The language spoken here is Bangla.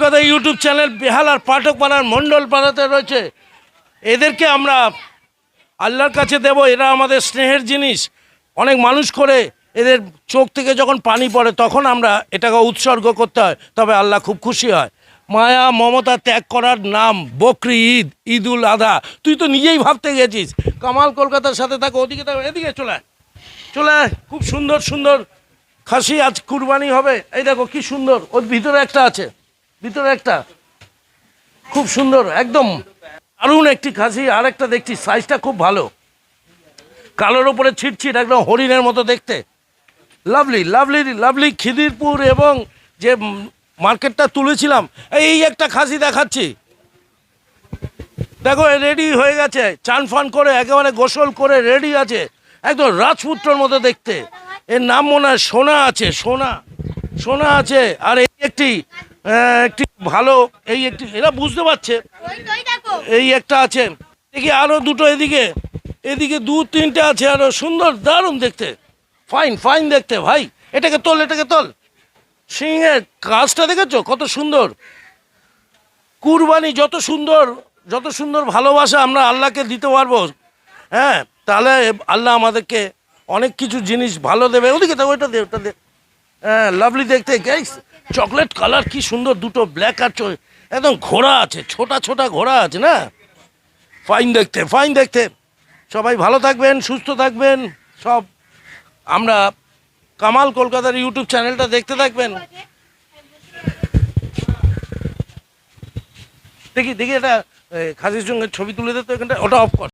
কলকাতা ইউটিউব চ্যানেল বেহালার পাঠক পাড়ার মণ্ডল পাড়াতে রয়েছে। এদেরকে আমরা আল্লাহর কাছে দেব। এরা আমাদের স্নেহের জিনিস। অনেক মানুষ করে এদের চোখ থেকে যখন পানি পড়ে তখন আমরা এটাকে উৎসর্গ করতে হয়, তবে আল্লাহ খুব খুশি হয়। মায়া মমতা ত্যাগ করার নাম বকরি ঈদ, ঈদুল আধা। তুই তো নিজেই ভাবতে গেছিস। কামাল কলকাতার সাথে থাকো, ওদিকে থাকো, এদিকে চলে চলে। খুব সুন্দর সুন্দর খাসি আজ কুরবানি হবে। এই দেখো কি সুন্দর, ওর ভিতরে একটা আছে, ভিতরে একটা খুব সুন্দর, একদম দারুণ একটি খাসি। আর একটা দেখছি সাইজটা খুব ভালো, কালোর ওপরে ছিটছিট, একদম হরিণের মতো দেখতে। লাভলি লাভলি লাভলি খিদিরপুর এবং যে মার্কেটটা তুলেছিলাম, এই একটা খাসি দেখাচ্ছি। দেখো রেডি হয়ে গেছে, চান ফান করে একেবারে গোসল করে রেডি আছে, একদম রাজপুত্রর মতো দেখতে। এর নাম মনে হয় সোনা আছে, সোনা সোনা আছে। আর এই একটি একটি ভালো, এই একটি এরা বুঝতে পারছে, এই একটা আছে। দেখি আরও দুটো এদিকে, এদিকে দু তিনটে আছে আরও সুন্দর, দারুণ দেখতে, ফাইন ফাইন দেখতে। ভাই এটাকে তোল, এটাকে তোল। সিংহের কাজটা দেখেছো কত সুন্দর। কুরবানি যত সুন্দর, যত সুন্দর ভালোবাসা আমরা আল্লাহকে দিতে পারবো, হ্যাঁ, তাহলে আল্লাহ আমাদেরকে অনেক কিছু জিনিস ভালো দেবে। ওদিকে তো ওইটা দে, ওটা দে। হ্যাঁ লাভলি দেখতে, চকলেট কালার কি সুন্দর, দুটো ব্ল্যাক আর একদম ঘোড়া আছে, ছোটা ছোটা ঘোড়া আছে না, ফাইন দেখতে ফাইন দেখতে। সবাই ভালো থাকবেন, সুস্থ থাকবেন সব। আমরা কামাল কলকাতার ইউটিউব চ্যানেলটা দেখতে থাকবেন। দেখি দেখি এটা খাসির সঙ্গে ছবি তুলে দিতে, এখানটা ওটা অফ কর।